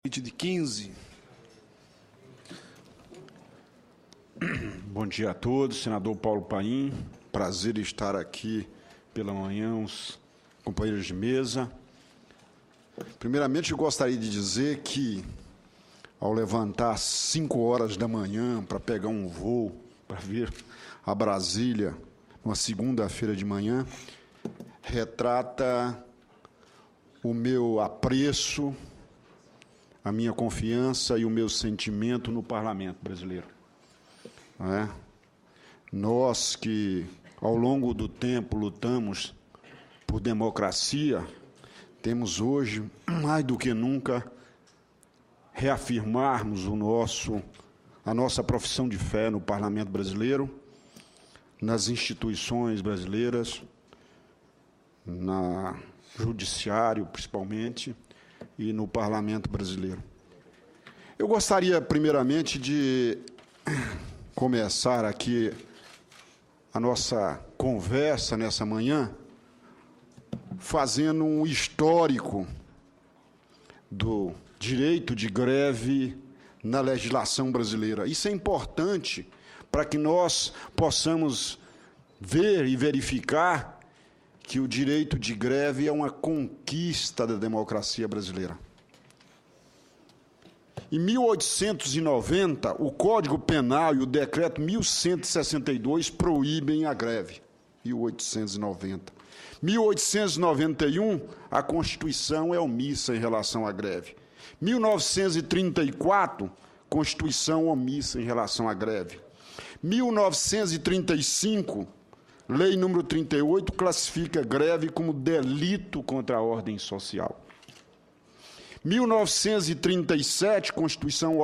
De 15. Bom dia a todos, senador Paulo Paim, prazer estar aqui pela manhã, os companheiros de mesa. Primeiramente, eu gostaria de dizer que, ao levantar às 5 horas da manhã para pegar um voo para vir a Brasília, numa segunda-feira de manhã, retrata o meu apreço, a minha confiança e o meu sentimento no parlamento brasileiro. Nós que, ao longo do tempo, lutamos por democracia, temos hoje, mais do que nunca, reafirmarmos a nossa profissão de fé no parlamento brasileiro, nas instituições brasileiras, no judiciário, principalmente, e no parlamento brasileiro. Eu gostaria, primeiramente, de começar aqui a nossa conversa nessa manhã fazendo um histórico do direito de greve na legislação brasileira. Isso é importante para que nós possamos ver e verificar que o direito de greve é uma conquista da democracia brasileira. Em 1890, o Código Penal e o Decreto 1162 proíbem a greve. 1890. 1891, a Constituição é omissa em relação à greve. 1934, Constituição omissa em relação à greve. 1935, Lei número 38 classifica greve como delito contra a ordem social. 1937, Constituição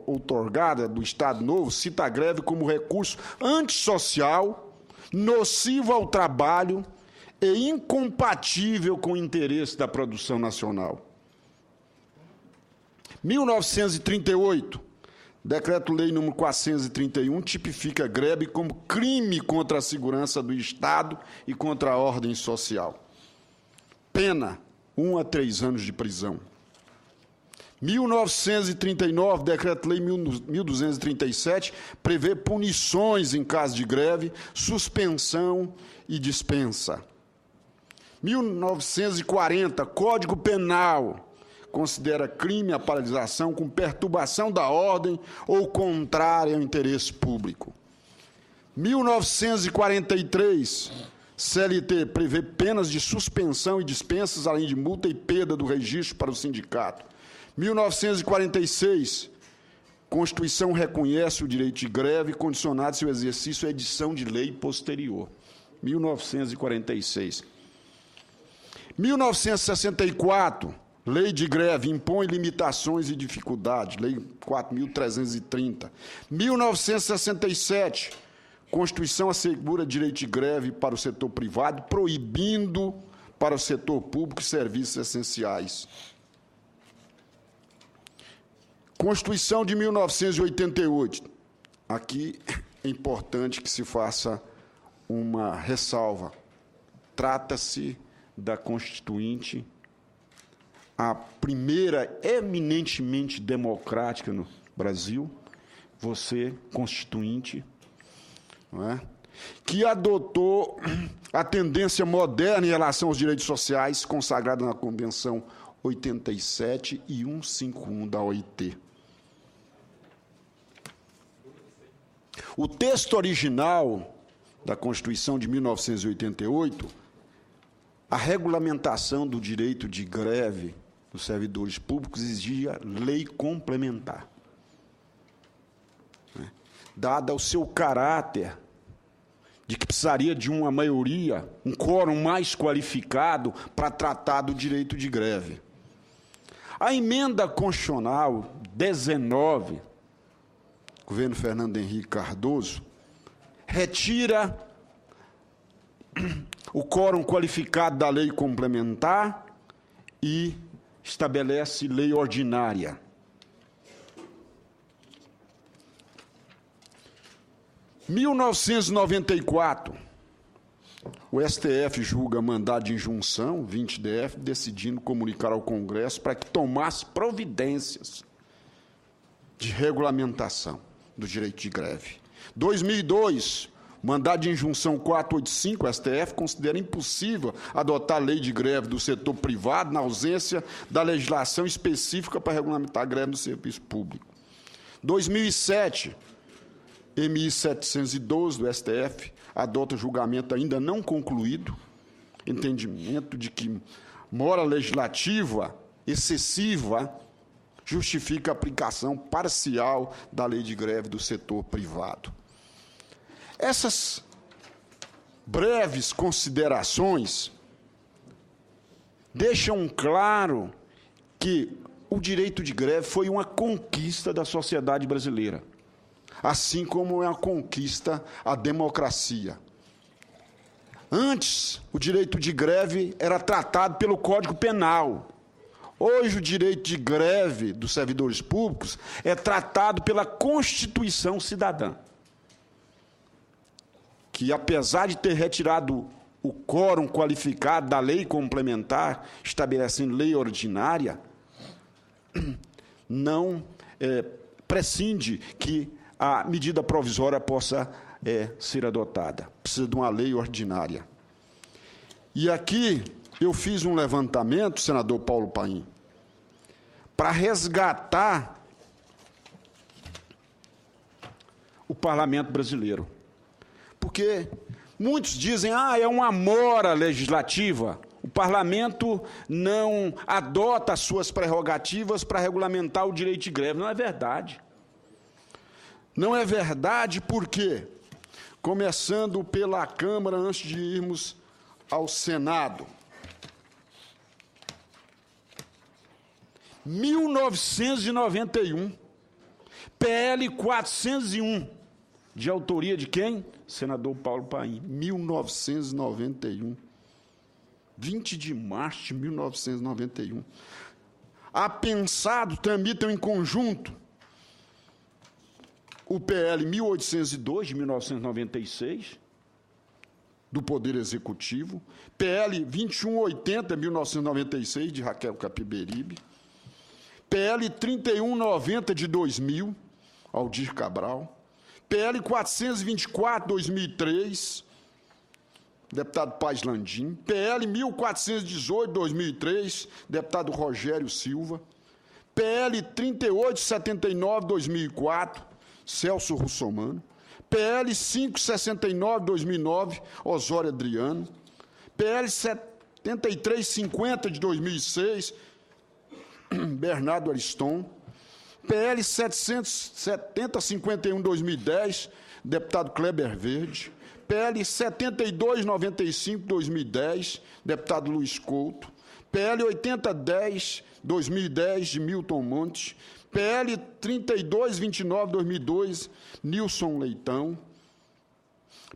outorgada do Estado Novo, cita a greve como recurso antissocial, nocivo ao trabalho e incompatível com o interesse da produção nacional. 1938, Decreto-Lei número 431 tipifica a greve como crime contra a segurança do Estado e contra a ordem social. Pena, 1 a 3 anos de prisão. 1939, Decreto-Lei 1237, prevê punições em caso de greve, suspensão e dispensa. 1940, Código Penal considera crime a paralisação com perturbação da ordem ou contrária ao interesse público. 1943, CLT prevê penas de suspensão e dispensas, além de multa e perda do registro para o sindicato. 1946, Constituição reconhece o direito de greve, condicionado seu exercício à edição de lei posterior. 1946. 1964, Lei de greve impõe limitações e dificuldades, Lei 4.330. 1967, Constituição assegura direito de greve para o setor privado, proibindo para o setor público serviços essenciais. Constituição de 1988. Aqui é importante que se faça uma ressalva. Trata-se da Constituinte, a primeira eminentemente democrática no Brasil, você, Constituinte, não é? Que adotou a tendência moderna em relação aos direitos sociais, consagrada na Convenção 87 e 151 da OIT. O texto original da Constituição de 1988, a regulamentação do direito de greve dos servidores públicos exigia lei complementar. Dada o seu caráter de que precisaria de uma maioria, um quórum mais qualificado para tratar do direito de greve. A emenda constitucional 19, governo Fernando Henrique Cardoso, retira o quórum qualificado da lei complementar e estabelece lei ordinária. Em 1994, O STF julga mandado de injunção, 20 DF, decidindo comunicar ao Congresso para que tomasse providências de regulamentação do direito de greve. 2002, mandado de injunção 485, o STF considera impossível adotar a lei de greve do setor privado na ausência da legislação específica para regulamentar a greve no serviço público. 2007, MI 712 do STF adota julgamento ainda não concluído, entendimento de que mora legislativa excessiva justifica a aplicação parcial da lei de greve do setor privado. Essas breves considerações deixam claro que o direito de greve foi uma conquista da sociedade brasileira, assim como é uma conquista a democracia. Antes, o direito de greve era tratado pelo Código Penal. Hoje, o direito de greve dos servidores públicos é tratado pela Constituição Cidadã, que, apesar de ter retirado o quórum qualificado da lei complementar, estabelecendo lei ordinária, não prescinde que a medida provisória possa ser adotada. Precisa de uma lei ordinária. E aqui eu fiz um levantamento, senador Paulo Paim, para resgatar o parlamento brasileiro. Porque muitos dizem, é uma mora legislativa, o parlamento não adota as suas prerrogativas para regulamentar o direito de greve. Não é verdade. Não é verdade porque, começando pela Câmara, antes de irmos ao Senado, 1991, PL 401, de autoria de quem? Senador Paulo Paim, 1991. 20 de março de 1991. Apensado, tramitam em conjunto o PL 1802, de 1996, do Poder Executivo, PL 2180, de 1996, de Raquel Capiberibe, PL 3190, de 2000, Aldir Cabral, PL 424, 2003, deputado Paz Landim, PL 1418, 2003, deputado Rogério Silva, PL 3879, 2004, Celso Russomano, PL 569, 2009, Osório Adriano, PL 7350, de 2006, Bernardo Ariston, PL 77051, 2010, deputado Kleber Verde, PL 7295, 2010, deputado Luiz Couto, PL 8010, 2010, de Milton Montes, PL 3229, 2002, Nilson Leitão,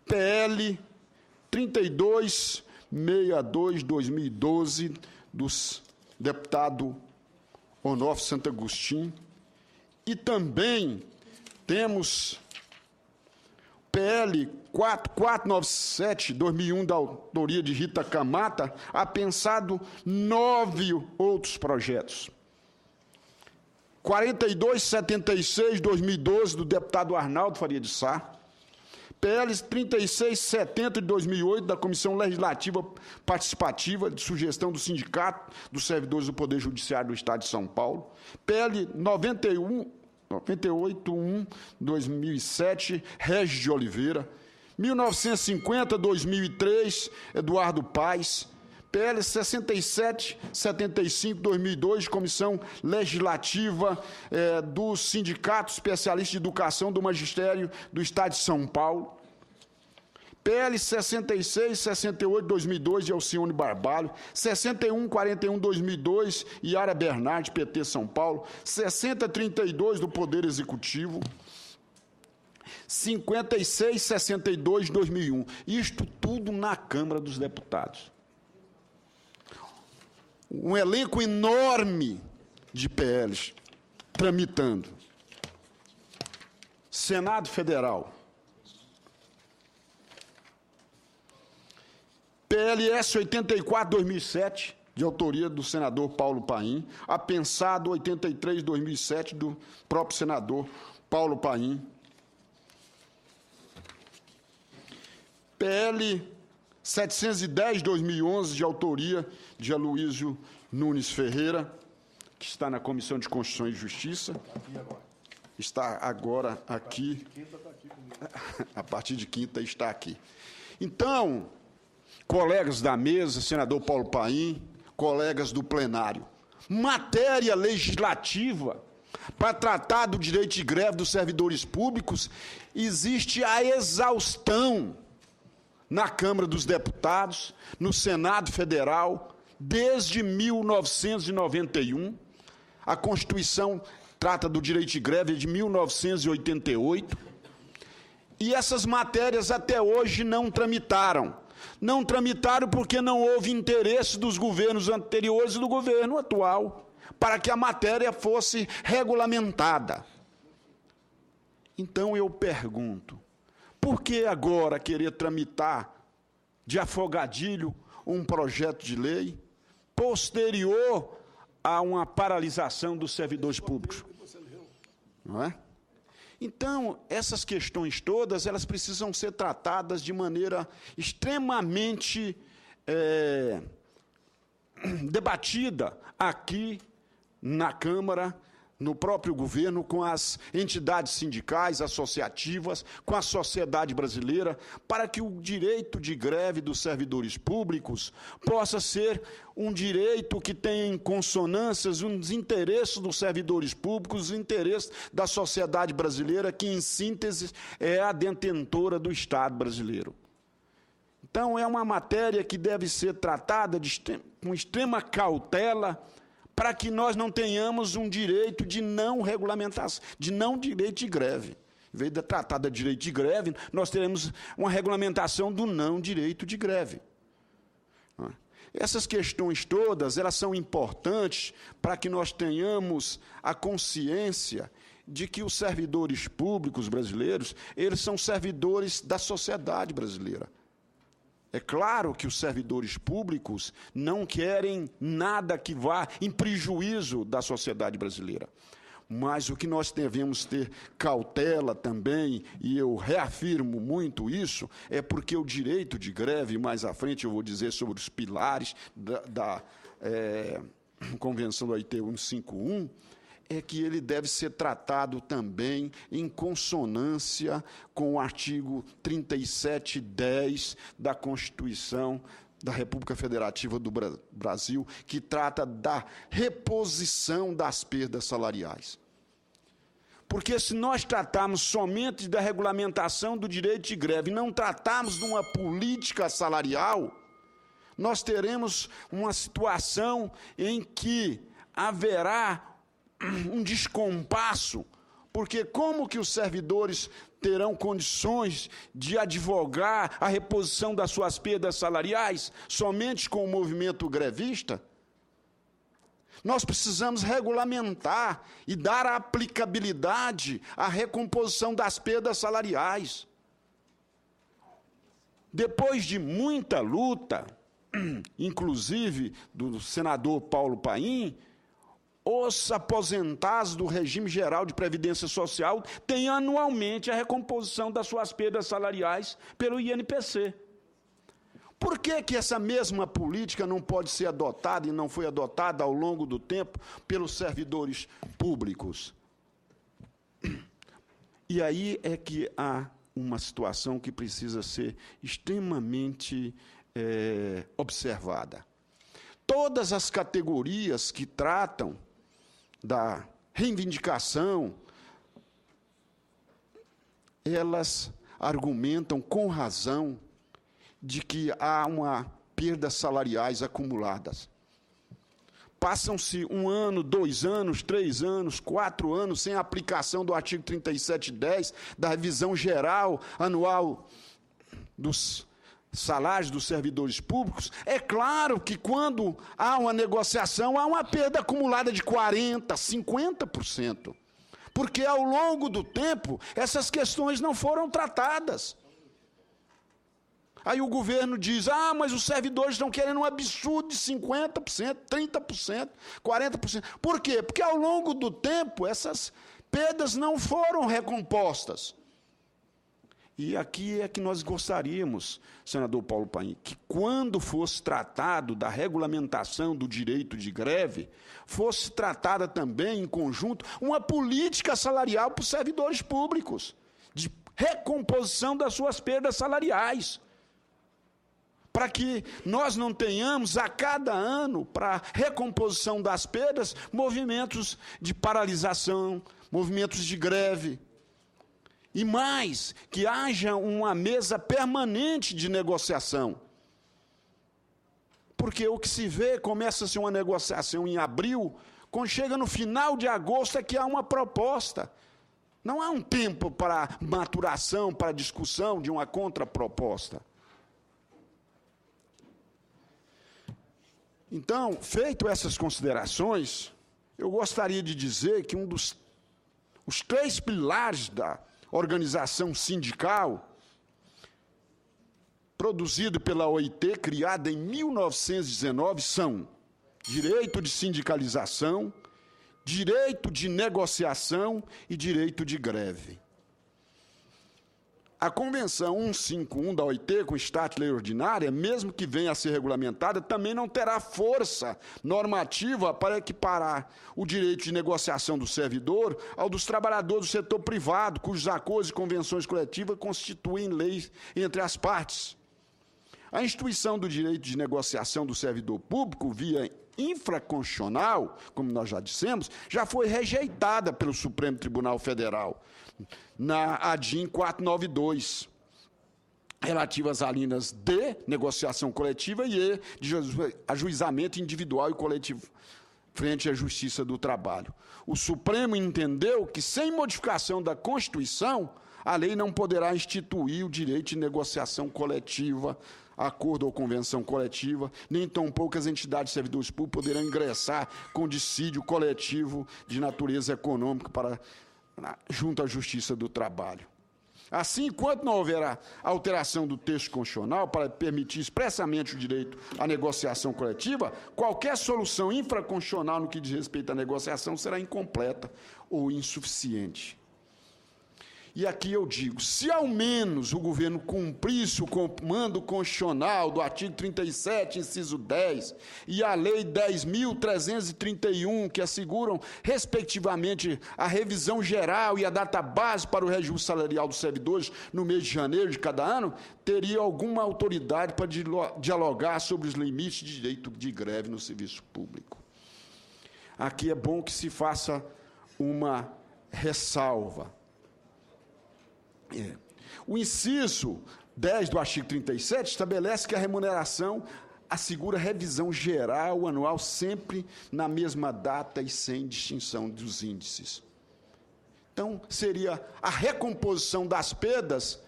PL 3262, 2012, dos deputado Onofre Santo Agostinho, e também temos PL 4497, 2001, da autoria de Rita Camata, apensado 9 outros projetos. 4276, 2012, do deputado Arnaldo Faria de Sá, PL 3670, de 2008, da Comissão Legislativa Participativa de Sugestão do Sindicato dos Servidores do Poder Judiciário do Estado de São Paulo, PL 981, 2007, Regis de Oliveira, 1950, 2003, Eduardo Paes, PL 6775, 2002, de Comissão Legislativa do Sindicato Especialista de Educação do Magistério do Estado de São Paulo, PL 6668, 2002, de Alcione Barbalho, 6141, 2002, Yara Bernardi, PT São Paulo, 6032, do Poder Executivo, 5662, de 2001. Isto tudo na Câmara dos Deputados. Um elenco enorme de PLs tramitando. Senado Federal. PLS 84/2007, de autoria do senador Paulo Paim, apensado 83/2007, do próprio senador Paulo Paim. PL 710/2011, de autoria de Aloysio Nunes Ferreira, que está na Comissão de Constituição e Justiça. Está agora aqui. A partir de quinta está aqui. Então, colegas da mesa, senador Paulo Paim, colegas do plenário, matéria legislativa para tratar do direito de greve dos servidores públicos, existe a exaustão na Câmara dos Deputados, no Senado Federal, desde 1991. A Constituição trata do direito de greve de 1988. E essas matérias até hoje não tramitaram. Não tramitaram porque não houve interesse dos governos anteriores e do governo atual para que a matéria fosse regulamentada. Então eu pergunto, por que agora querer tramitar de afogadilho um projeto de lei posterior a uma paralisação dos servidores públicos? Não é? Então, essas questões todas, elas precisam ser tratadas de maneira extremamente debatida aqui na Câmara, no próprio governo, com as entidades sindicais, associativas, com a sociedade brasileira, para que o direito de greve dos servidores públicos possa ser um direito que tenha em consonâncias os interesses dos servidores públicos, os interesses da sociedade brasileira, que, em síntese, é a detentora do Estado brasileiro. Então, é uma matéria que deve ser tratada com extrema cautela, para que nós não tenhamos um direito de não regulamentação, de não direito de greve. Em vez de tratar de direito de greve, nós teremos uma regulamentação do não direito de greve. Essas questões todas, elas são importantes para que nós tenhamos a consciência de que os servidores públicos brasileiros, eles são servidores da sociedade brasileira. É claro que os servidores públicos não querem nada que vá em prejuízo da sociedade brasileira. Mas o que nós devemos ter cautela também, e eu reafirmo muito isso, é porque o direito de greve, mais à frente eu vou dizer sobre os pilares da Convenção do OIT 151, é que ele deve ser tratado também em consonância com o artigo 3710 da Constituição da República Federativa do Brasil, que trata da reposição das perdas salariais. Porque se nós tratarmos somente da regulamentação do direito de greve e não tratarmos de uma política salarial, nós teremos uma situação em que haverá um descompasso, porque como que os servidores terão condições de advogar a reposição das suas perdas salariais somente com o movimento grevista? Nós precisamos regulamentar e dar aplicabilidade à recomposição das perdas salariais. Depois de muita luta, inclusive do senador Paulo Paim, os aposentados do regime geral de previdência social têm anualmente a recomposição das suas perdas salariais pelo INPC. Por que que essa mesma política não pode ser adotada e não foi adotada ao longo do tempo pelos servidores públicos? E aí é que há uma situação que precisa ser extremamente observada. Todas as categorias que tratam da reivindicação, elas argumentam com razão de que há uma perdas salariais acumuladas. Passam-se 1 ano, 2 anos, 3 anos, 4 anos sem a aplicação do artigo 3710 da revisão geral anual dos salários dos servidores públicos. É claro que quando há uma negociação, há uma perda acumulada de 40%, 50%. Porque ao longo do tempo, essas questões não foram tratadas. Aí o governo diz, mas os servidores estão querendo um absurdo de 50%, 30%, 40%. Por quê? Porque ao longo do tempo essas perdas não foram recompostas. E aqui é que nós gostaríamos, senador Paulo Paim, que quando fosse tratado da regulamentação do direito de greve, fosse tratada também, em conjunto, uma política salarial para os servidores públicos, de recomposição das suas perdas salariais, para que nós não tenhamos, a cada ano, para recomposição das perdas, movimentos de paralisação, movimentos de greve. E mais, que haja uma mesa permanente de negociação. Porque o que se vê, começa-se uma negociação em abril, quando chega no final de agosto é que há uma proposta. Não há um tempo para maturação, para discussão de uma contraproposta. Então, feito essas considerações, eu gostaria de dizer que os 3 pilares da organização sindical, produzido pela OIT, criada em 1919, são direito de sindicalização, direito de negociação e direito de greve. A Convenção 151 da OIT, com status de lei ordinária, mesmo que venha a ser regulamentada, também não terá força normativa para equiparar o direito de negociação do servidor ao dos trabalhadores do setor privado, cujos acordos e convenções coletivas constituem leis entre as partes. A instituição do direito de negociação do servidor público via infraconstitucional, como nós já dissemos, já foi rejeitada pelo Supremo Tribunal Federal, na ADIM 492, relativas às linhas D, negociação coletiva, e E, de ajuizamento individual e coletivo, frente à Justiça do Trabalho. O Supremo entendeu que, sem modificação da Constituição, a lei não poderá instituir o direito de negociação coletiva, acordo ou convenção coletiva, nem tampouco as entidades de servidores públicos poderão ingressar com dissídio coletivo de natureza econômica junto à Justiça do Trabalho. Assim, enquanto não houver a alteração do texto constitucional para permitir expressamente o direito à negociação coletiva, qualquer solução infraconstitucional no que diz respeito à negociação será incompleta ou insuficiente. E aqui eu digo, se ao menos o governo cumprisse o comando constitucional do artigo 37, inciso 10, e a lei 10.331, que asseguram, respectivamente, a revisão geral e a data base para o reajuste salarial dos servidores no mês de janeiro de cada ano, teria alguma autoridade para dialogar sobre os limites de direito de greve no serviço público. Aqui é bom que se faça uma ressalva. O inciso 10 do artigo 37 estabelece que a remuneração assegura revisão geral anual sempre na mesma data e sem distinção dos índices. Então, seria a recomposição das perdas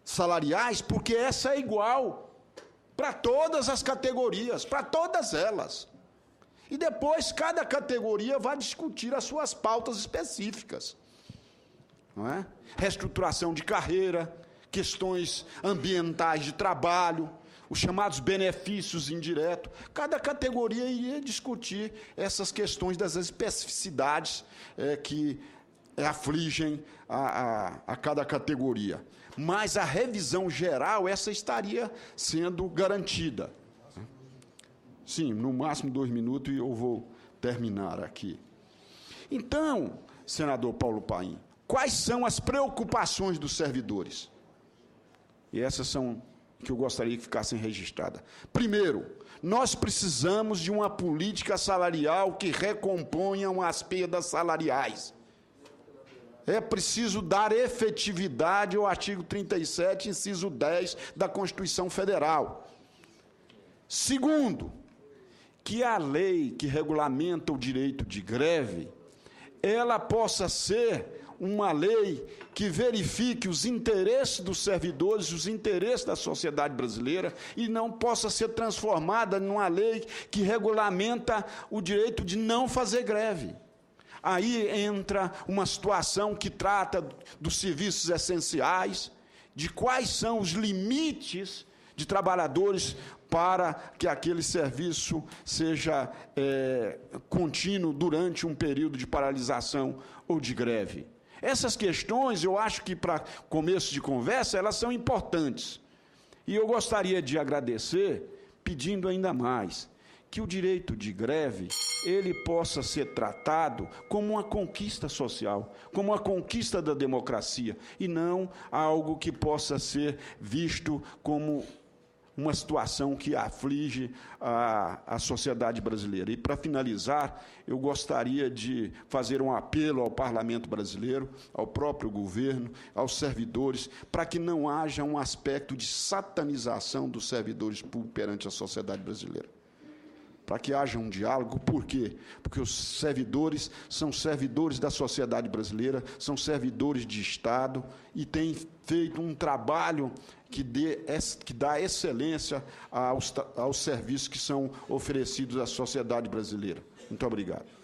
salariais, porque essa é igual para todas as categorias, para todas elas. E depois, cada categoria vai discutir as suas pautas específicas. Não é? Reestruturação de carreira, questões ambientais de trabalho, os chamados benefícios indiretos. Cada categoria iria discutir essas questões das especificidades que afligem a cada categoria. Mas a revisão geral, essa estaria sendo garantida. Sim, no máximo 2 minutos e eu vou terminar aqui. Então, senador Paulo Paim, quais são as preocupações dos servidores? E essas são que eu gostaria que ficassem registradas. Primeiro, nós precisamos de uma política salarial que recomponha as perdas salariais. É preciso dar efetividade ao artigo 37, inciso 10 da Constituição Federal. Segundo, que a lei que regulamenta o direito de greve, ela possa ser uma lei que verifique os interesses dos servidores, os interesses da sociedade brasileira, e não possa ser transformada numa lei que regulamenta o direito de não fazer greve. Aí entra uma situação que trata dos serviços essenciais, de quais são os limites de trabalhadores para que aquele serviço seja contínuo durante um período de paralisação ou de greve. Essas questões, eu acho que, para começo de conversa, elas são importantes. E eu gostaria de agradecer, pedindo ainda mais, que o direito de greve ele possa ser tratado como uma conquista social, como uma conquista da democracia, e não algo que possa ser visto como uma situação que aflige a sociedade brasileira. E, para finalizar, eu gostaria de fazer um apelo ao Parlamento brasileiro, ao próprio governo, aos servidores, para que não haja um aspecto de satanização dos servidores públicos perante a sociedade brasileira. Para que haja um diálogo. Por quê? Porque os servidores são servidores da sociedade brasileira, são servidores de Estado e têm feito um trabalho que dá excelência aos serviços que são oferecidos à sociedade brasileira. Muito obrigado.